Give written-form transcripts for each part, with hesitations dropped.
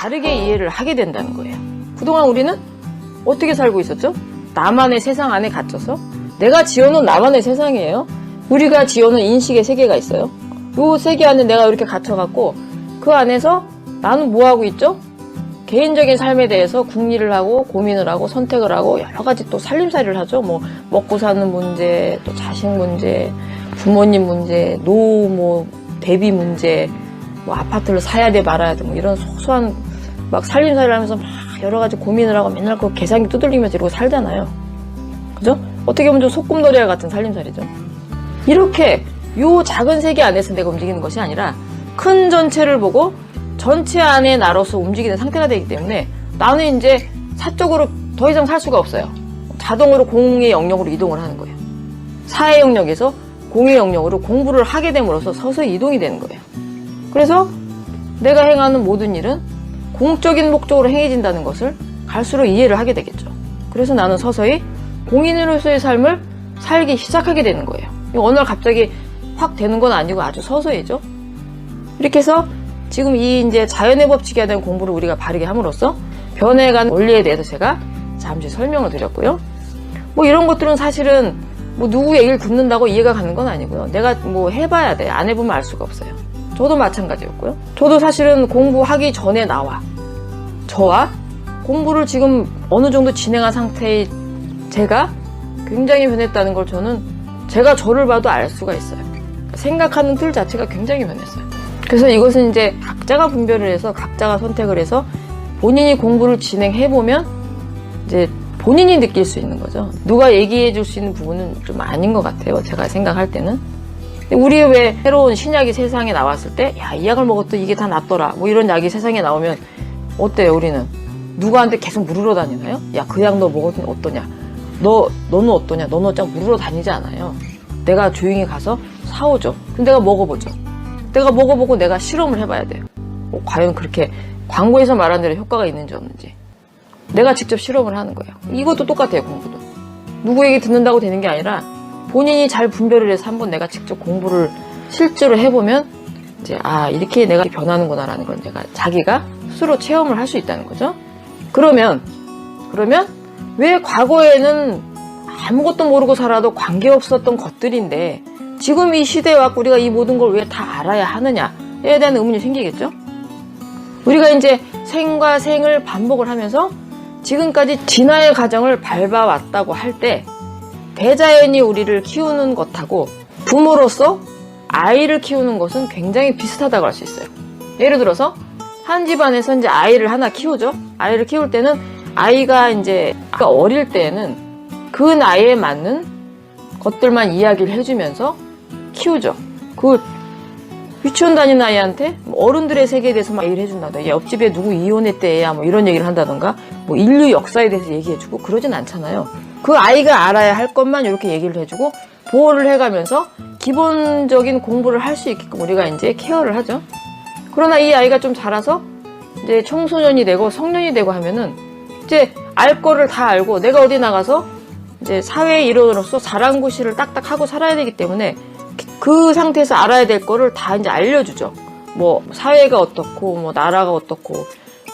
다르게 이해를 하게 된다는 거예요. 그동안 우리는 어떻게 살고 있었죠? 나만의 세상 안에 갇혀서 내가 지어놓은 나만의 세상이에요. 우리가 지어놓은 인식의 세계가 있어요. 이 세계 안에 내가 이렇게 갇혀갖고 그 안에서 나는 뭐하고 있죠? 개인적인 삶에 대해서 궁리를 하고 고민을 하고 선택을 하고 여러 가지 또 살림살이를 하죠. 뭐 먹고 사는 문제, 또 자식 문제, 부모님 문제, 노후 대비 문제, 뭐 아파트를 사야 돼 말아야 돼 뭐 이런 소소한 막 살림살이를 하면서 막 여러 가지 고민을 하고 맨날 그 계산기 두들리면서 이러고 살잖아요. 그죠? 어떻게 보면 좀 소꿉놀이 같은 살림살이죠. 이렇게 요 작은 세계 안에서 내가 움직이는 것이 아니라 큰 전체를 보고 전체 안에 나로서 움직이는 상태가 되기 때문에 나는 이제 사적으로 더 이상 살 수가 없어요. 자동으로 공의 영역으로 이동을 하는 거예요. 사회 영역에서 공의 영역으로 공부를 하게 됨으로써 서서히 이동이 되는 거예요. 그래서 내가 행하는 모든 일은 공적인 목적으로 행해진다는 것을 갈수록 이해를 하게 되겠죠. 그래서 나는 서서히 공인으로서의 삶을 살기 시작하게 되는 거예요. 어느 날 갑자기 확 되는 건 아니고 아주 서서히죠. 이렇게 해서 지금 이 이제 자연의 법칙에 대한 공부를 우리가 바르게 함으로써 변해가는 원리에 대해서 제가 잠시 설명을 드렸고요. 뭐 이런 것들은 사실은 뭐 누구 얘기를 듣는다고 이해가 가는 건 아니고요. 내가 뭐 해봐야 돼. 안 해보면 알 수가 없어요. 저도 마찬가지였고요. 저도 사실은 공부하기 전에 저와 공부를 지금 어느 정도 진행한 상태의 제가 굉장히 변했다는 걸 저는 제가 저를 봐도 알 수가 있어요. 생각하는 틀 자체가 굉장히 변했어요. 그래서 이것은 이제 각자가 분별을 해서 각자가 선택을 해서 본인이 공부를 진행해보면 이제 본인이 느낄 수 있는 거죠. 누가 얘기해 줄 수 있는 부분은 좀 아닌 것 같아요. 제가 생각할 때는. 우리 왜 새로운 신약이 세상에 나왔을 때 야, 이 약을 먹었더니 이게 다 낫더라 뭐 이런 약이 세상에 나오면 어때요? 우리는 누구한테 계속 물으러 다니나요? 야, 그 약 너 먹었더니 어떠냐? 너는 어떠냐? 너는 쫙 물으러 다니지 않아요. 내가 조용히 가서 사오죠. 그럼 내가 먹어보죠. 내가 먹어보고 내가 실험을 해봐야 돼요. 과연 그렇게 광고에서 말한 대로 효과가 있는지 없는지 내가 직접 실험을 하는 거예요. 이것도 똑같아요. 공부도 누구 얘기 듣는다고 되는 게 아니라 본인이 잘 분별을 해서 한번 내가 직접 공부를 실제로 해보면 이제 이렇게 내가 변하는구나 라는 걸 내가 자기가 스스로 체험을 할 수 있다는 거죠. 그러면 왜 과거에는 아무것도 모르고 살아도 관계없었던 것들인데 지금 이 시대에 왔고 우리가 이 모든 걸 왜 다 알아야 하느냐에 대한 의문이 생기겠죠. 우리가 이제 생과 생을 반복을 하면서 지금까지 진화의 과정을 밟아왔다고 할 때 대자연이 우리를 키우는 것하고 부모로서 아이를 키우는 것은 굉장히 비슷하다고 할 수 있어요. 예를 들어서 한 집안에서 이제 아이를 하나 키우죠. 아이를 키울 때는 아이가 이제 어릴 때에는 그 나이에 맞는 것들만 이야기를 해주면서 키우죠. 그 유치원 다니는 아이한테 어른들의 세계에 대해서 막 얘기를 해준다든가 옆집에 누구 이혼했대 애야 뭐 이런 얘기를 한다든가 뭐 인류 역사에 대해서 얘기해주고 그러진 않잖아요. 그 아이가 알아야 할 것만 이렇게 얘기를 해주고 보호를 해가면서 기본적인 공부를 할 수 있게끔 우리가 이제 케어를 하죠. 그러나 이 아이가 좀 자라서 이제 청소년이 되고 성년이 되고 하면은 이제 알 거를 다 알고 내가 어디 나가서 이제 사회의 일원으로서 자랑구실을 딱딱 하고 살아야 되기 때문에 그 상태에서 알아야 될 거를 다 이제 알려주죠. 뭐 사회가 어떻고 뭐 나라가 어떻고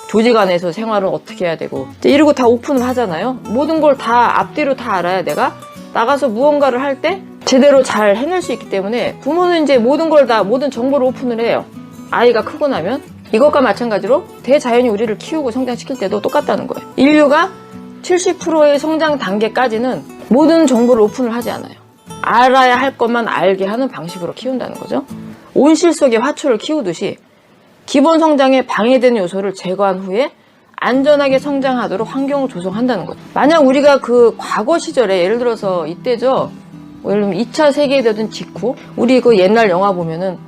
조직 안에서 생활을 어떻게 해야 되고 이러고 다 오픈을 하잖아요. 모든 걸 다 앞뒤로 다 알아야 내가 나가서 무언가를 할 때 제대로 잘 해낼 수 있기 때문에 부모는 이제 모든 걸 다 모든 정보를 오픈을 해요. 아이가 크고 나면 이것과 마찬가지로 대자연이 우리를 키우고 성장시킬 때도 똑같다는 거예요. 인류가 70%의 성장 단계까지는 모든 정보를 오픈을 하지 않아요. 알아야 할 것만 알게 하는 방식으로 키운다는 거죠. 온실 속의 화초를 키우듯이 기본 성장에 방해되는 요소를 제거한 후에 안전하게 성장하도록 환경을 조성한다는 거죠. 만약 우리가 그 과거 시절에 예를 들어서 이때죠. 예를 들면 2차 세계대전 직후 우리 그 옛날 영화 보면은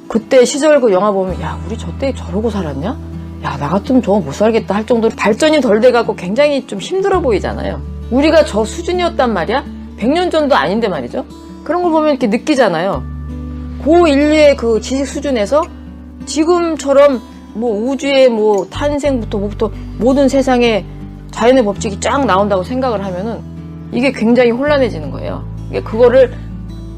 그때 시절 그 영화 보면 야 우리 저때 저러고 살았냐? 야 나 같으면 저거 못 살겠다 할 정도로 발전이 덜 돼갖고 굉장히 좀 힘들어 보이잖아요. 우리가 저 수준이었단 말이야? 100년 전도 아닌데 말이죠. 그런 걸 보면 이렇게 느끼잖아요. 고 인류의 그 지식 수준에서 지금처럼 뭐 우주의 뭐 탄생부터 뭐부터 모든 세상에 자연의 법칙이 쫙 나온다고 생각을 하면은 이게 굉장히 혼란해지는 거예요. 이게 그거를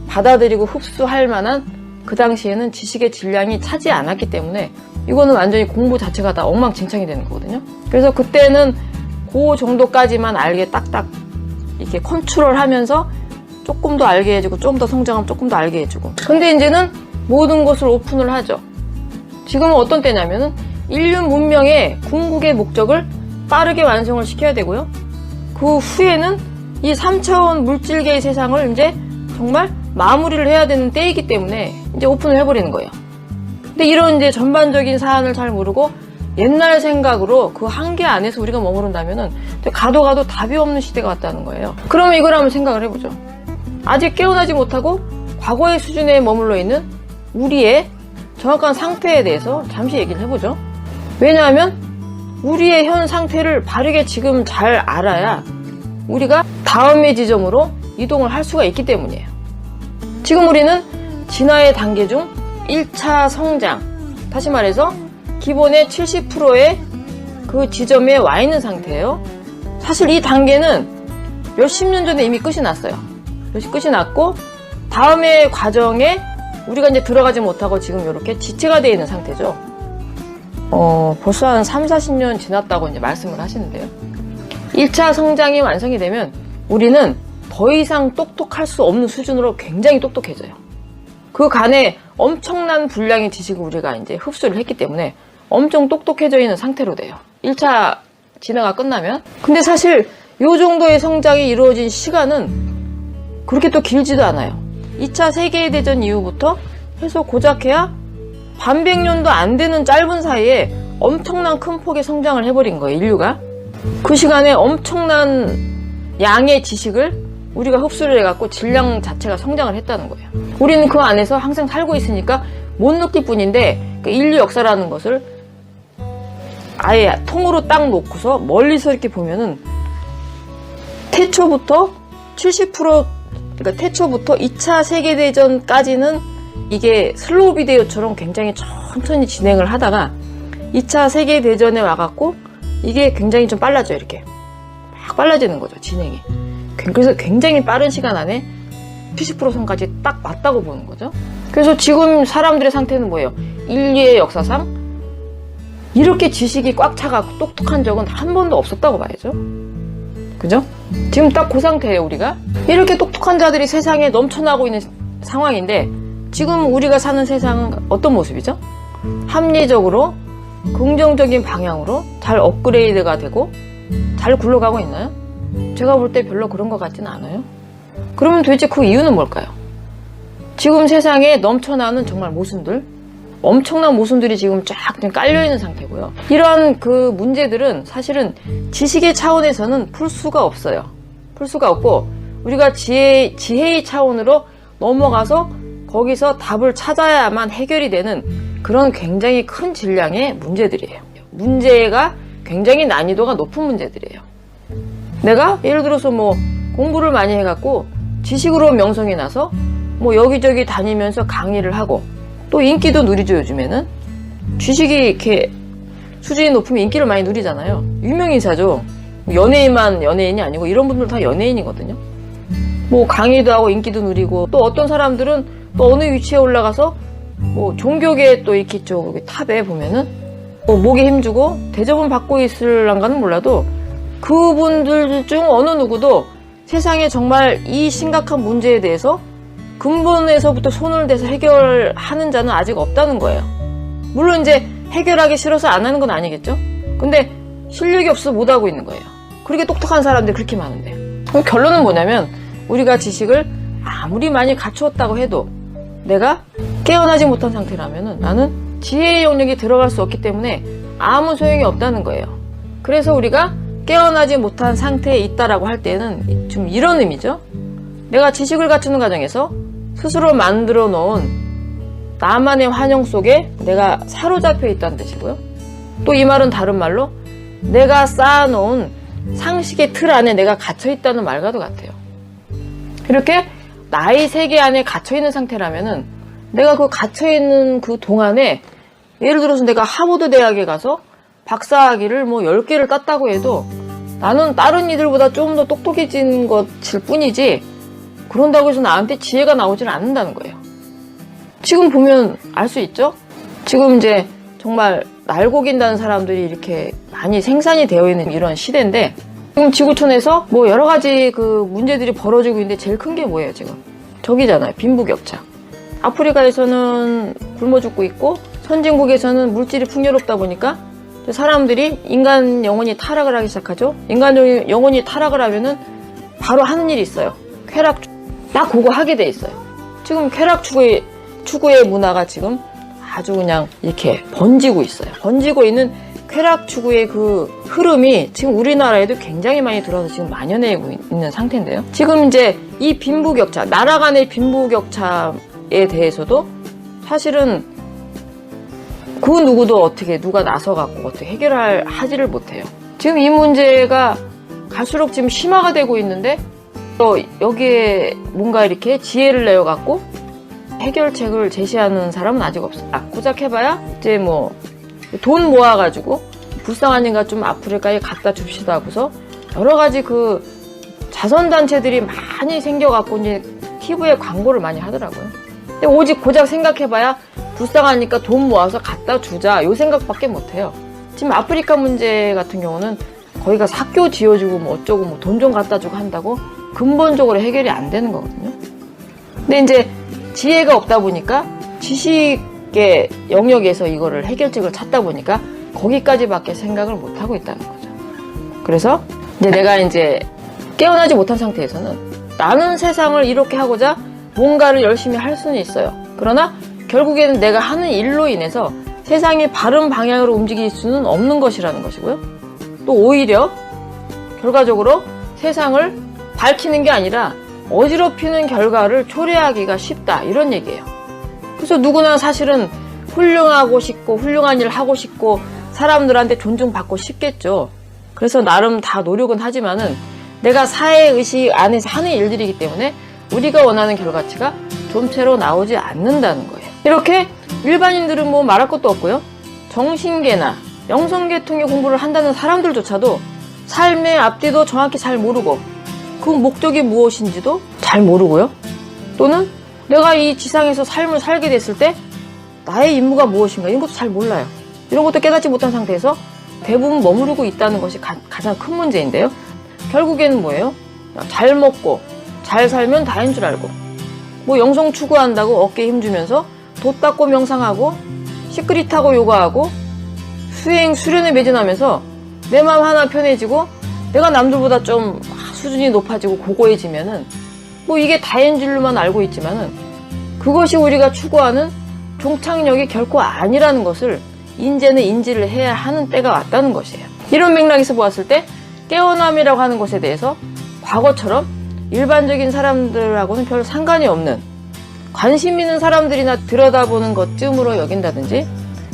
받아들이고 흡수할 만한 그 당시에는 지식의 질량이 차지 않았기 때문에 이거는 완전히 공부 자체가 다 엉망진창이 되는 거거든요. 그래서 그때는 그 정도까지만 알게 딱딱 이렇게 컨트롤 하면서 조금 더 알게 해주고 좀 더 성장하면 조금 더 알게 해주고. 근데 이제는 모든 것을 오픈을 하죠. 지금은 어떤 때냐면은 인류 문명의 궁극의 목적을 빠르게 완성을 시켜야 되고요. 그 후에는 이 3차원 물질계의 세상을 이제 정말 마무리를 해야 되는 때이기 때문에 이제 오픈을 해버리는 거예요. 근데 이런 이제 전반적인 사안을 잘 모르고 옛날 생각으로 그 한계 안에서 우리가 머무른다면은 가도 답이 없는 시대가 왔다는 거예요. 그러면 이걸 한번 생각을 해보죠. 아직 깨어나지 못하고 과거의 수준에 머물러 있는 우리의 정확한 상태에 대해서 잠시 얘기를 해보죠. 왜냐하면 우리의 현 상태를 바르게 지금 잘 알아야 우리가 다음의 지점으로 이동을 할 수가 있기 때문이에요. 지금 우리는 진화의 단계 중 1차 성장, 다시 말해서 기본의 70%의 그 지점에 와 있는 상태예요. 사실 이 단계는 몇십 년 전에 이미 끝이 났어요. 끝이 났고 다음의 과정에 우리가 이제 들어가지 못하고 지금 이렇게 지체가 되어 있는 상태죠. 벌써 한 3, 40년 지났다고 이제 말씀을 하시는데요. 1차 성장이 완성이 되면 우리는 더 이상 똑똑할 수 없는 수준으로 굉장히 똑똑해져요. 그 간에 엄청난 분량의 지식을 우리가 이제 흡수를 했기 때문에 엄청 똑똑해져 있는 상태로 돼요. 1차 진화가 끝나면. 근데 사실 이 정도의 성장이 이루어진 시간은 그렇게 또 길지도 않아요. 2차 세계대전 이후부터 해서 고작해야 반백년도 안 되는 짧은 사이에 엄청난 큰 폭의 성장을 해버린 거예요, 인류가. 그 시간에 엄청난 양의 지식을 우리가 흡수를 해갖고 질량 자체가 성장을 했다는 거예요. 우리는 그 안에서 항상 살고 있으니까 못 느낄 뿐인데 그 인류 역사라는 것을 아예 통으로 딱 놓고서 멀리서 이렇게 보면은 태초부터 70% 그러니까 태초부터 2차 세계대전까지는 이게 슬로우 비디오처럼 굉장히 천천히 진행을 하다가 2차 세계대전에 와갖고 이게 굉장히 좀 빨라져요. 이렇게 막 빨라지는 거죠, 진행이. 그래서 굉장히 빠른 시간 안에 70% 선까지 딱 왔다고 보는 거죠. 그래서 지금 사람들의 상태는 뭐예요? 인류의 역사상 이렇게 지식이 꽉 차가고 똑똑한 적은 한 번도 없었다고 봐야죠. 그죠? 지금 딱 그 상태예요, 우리가. 이렇게 똑똑한 자들이 세상에 넘쳐나고 있는 상황인데 지금 우리가 사는 세상은 어떤 모습이죠? 합리적으로 긍정적인 방향으로 잘 업그레이드가 되고 잘 굴러가고 있나요? 제가 볼 때 별로 그런 것 같지는 않아요. 그러면 도대체 그 이유는 뭘까요? 지금 세상에 넘쳐나는 정말 모순들, 엄청난 모순들이 지금 쫙 깔려있는 상태고요. 이러한 그 문제들은 사실은 지식의 차원에서는 풀 수가 없어요. 풀 수가 없고 우리가 지혜의 차원으로 넘어가서 거기서 답을 찾아야만 해결이 되는 그런 굉장히 큰 질량의 문제들이에요. 문제가 굉장히 난이도가 높은 문제들이에요. 내가 예를 들어서 뭐 공부를 많이 해갖고 지식으로 명성이 나서 뭐 여기저기 다니면서 강의를 하고 또 인기도 누리죠. 요즘에는 지식이 이렇게 수준이 높으면 인기를 많이 누리잖아요. 유명인사죠. 연예인만 연예인이 아니고 이런 분들 다 연예인이거든요. 뭐 강의도 하고 인기도 누리고 또 어떤 사람들은 또 어느 위치에 올라가서 뭐 종교계 또 이렇게 쪽 탑에 보면은 뭐 목에 힘주고 대접은 받고 있을란가는 몰라도 그분들 중 어느 누구도 세상에 정말 이 심각한 문제에 대해서 근본에서부터 손을 대서 해결하는 자는 아직 없다는 거예요. 물론 이제 해결하기 싫어서 안 하는 건 아니겠죠? 근데 실력이 없어서 못 하고 있는 거예요. 그렇게 똑똑한 사람들이 그렇게 많은데. 그럼 결론은 뭐냐면 우리가 지식을 아무리 많이 갖추었다고 해도 내가 깨어나지 못한 상태라면은 나는 지혜의 영역이 들어갈 수 없기 때문에 아무 소용이 없다는 거예요. 그래서 우리가 깨어나지 못한 상태에 있다라고 할 때는 좀 이런 의미죠. 내가 지식을 갖추는 과정에서 스스로 만들어 놓은 나만의 환영 속에 내가 사로잡혀 있다는 뜻이고요. 또 이 말은 다른 말로 내가 쌓아놓은 상식의 틀 안에 내가 갇혀 있다는 말과도 같아요. 이렇게 나의 세계 안에 갇혀 있는 상태라면은 내가 그 갇혀 있는 그 동안에 예를 들어서 내가 하버드 대학에 가서 박사학위를 뭐 10개를 땄다고 해도 나는 다른 이들보다 좀 더 똑똑해진 것일 뿐이지 그런다고 해서 나한테 지혜가 나오질 않는다는 거예요. 지금 보면 알 수 있죠? 지금 이제 정말 날고긴다는 사람들이 이렇게 많이 생산이 되어 있는 이런 시대인데, 지금 지구촌에서 뭐 여러 가지 그 문제들이 벌어지고 있는데 제일 큰 게 뭐예요, 지금? 저기잖아요. 빈부격차. 아프리카에서는 굶어 죽고 있고, 선진국에서는 물질이 풍요롭다 보니까 사람들이 인간 영혼이 타락을 하기 시작하죠. 인간 영혼이 타락을 하면은 바로 하는 일이 있어요. 쾌락, 나 그거 하게 돼 있어요. 지금 쾌락 추구의 문화가 지금 아주 그냥 이렇게 번지고 있어요. 번지고 있는 쾌락 추구의 그 흐름이 지금 우리나라에도 굉장히 많이 들어서 지금 만연해지고 있는 상태인데요. 지금 이제 이 빈부격차, 나라 간의 빈부격차에 대해서도 사실은 그 누구도 어떻게 누가 나서갖고 어떻게 하지를 못해요. 지금 이 문제가 갈수록 지금 심화가 되고 있는데 또 여기에 뭔가 이렇게 지혜를 내어갖고 해결책을 제시하는 사람은 아직 없어. 고작 해봐야 이제 뭐 돈 모아가지고 불쌍한 인간 좀 아프리카에 갖다 줍시다 하고서 여러 가지 그 자선단체들이 많이 생겨갖고 이제 TV에 광고를 많이 하더라고요. 근데 오직 고작 생각해봐야 불쌍하니까 돈 모아서 갖다 주자 요 생각밖에 못해요. 지금 아프리카 문제 같은 경우는 거기가 학교 지어주고 뭐 어쩌고 뭐 돈 좀 갖다 주고 한다고 근본적으로 해결이 안 되는 거거든요. 근데 이제 지혜가 없다 보니까 지식의 영역에서 이거를 해결책을 찾다 보니까 거기까지밖에 생각을 못 하고 있다는 거죠. 그래서 이제 내가 이제 깨어나지 못한 상태에서는 나는 세상을 이렇게 하고자 뭔가를 열심히 할 수는 있어요. 그러나 결국에는 내가 하는 일로 인해서 세상이 바른 방향으로 움직일 수는 없는 것이라는 것이고요. 또 오히려 결과적으로 세상을 밝히는 게 아니라 어지럽히는 결과를 초래하기가 쉽다 이런 얘기예요. 그래서 누구나 사실은 훌륭하고 싶고 훌륭한 일을 하고 싶고 사람들한테 존중받고 싶겠죠. 그래서 나름 다 노력은 하지만은 내가 사회의식 안에서 하는 일들이기 때문에 우리가 원하는 결과치가 좀채로 나오지 않는다는 거예요. 이렇게 일반인들은 뭐 말할 것도 없고요. 정신계나 영성계통의 공부를 한다는 사람들조차도 삶의 앞뒤도 정확히 잘 모르고 그 목적이 무엇인지도 잘 모르고요. 또는 내가 이 지상에서 삶을 살게 됐을 때 나의 임무가 무엇인가 이런 것도 잘 몰라요. 이런 것도 깨닫지 못한 상태에서 대부분 머무르고 있다는 것이 가장 큰 문제인데요. 결국에는 뭐예요? 잘 먹고 잘 살면 다인 줄 알고 뭐 영성 추구한다고 어깨에 힘주면서 돛 닦고 명상하고 시크릿하고 요가하고 수련에 매진하면서 내 마음 하나 편해지고 내가 남들보다 좀 수준이 높아지고 고고해지면은 뭐 이게 다인 줄로만 알고 있지만은 그것이 우리가 추구하는 종착역이 결코 아니라는 것을 이제는 인지를 해야 하는 때가 왔다는 것이에요. 이런 맥락에서 보았을 때 깨어남이라고 하는 것에 대해서 과거처럼 일반적인 사람들하고는 별 상관이 없는 관심 있는 사람들이나 들여다보는 것쯤으로 여긴다든지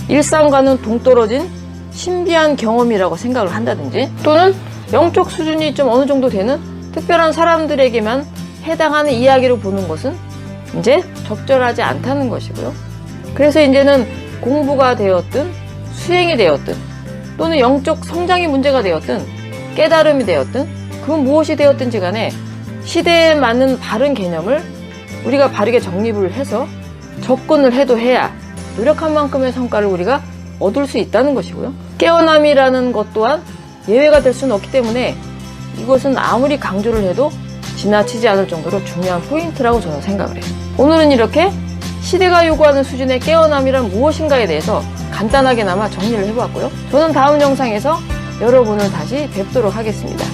일상과는 동떨어진 신비한 경험이라고 생각을 한다든지 또는 영적 수준이 좀 어느 정도 되는 특별한 사람들에게만 해당하는 이야기로 보는 것은 이제 적절하지 않다는 것이고요. 그래서 이제는 공부가 되었든 수행이 되었든 또는 영적 성장이 문제가 되었든 깨달음이 되었든 그 무엇이 되었든지 간에 시대에 맞는 바른 개념을 우리가 바르게 정립을 해서 접근을 해도 해야 노력한 만큼의 성과를 우리가 얻을 수 있다는 것이고요. 깨어남이라는 것 또한 예외가 될 수는 없기 때문에 이것은 아무리 강조를 해도 지나치지 않을 정도로 중요한 포인트라고 저는 생각을 해요. 오늘은 이렇게 시대가 요구하는 수준의 깨어남이란 무엇인가에 대해서 간단하게나마 정리를 해보았고요. 저는 다음 영상에서 여러분을 다시 뵙도록 하겠습니다.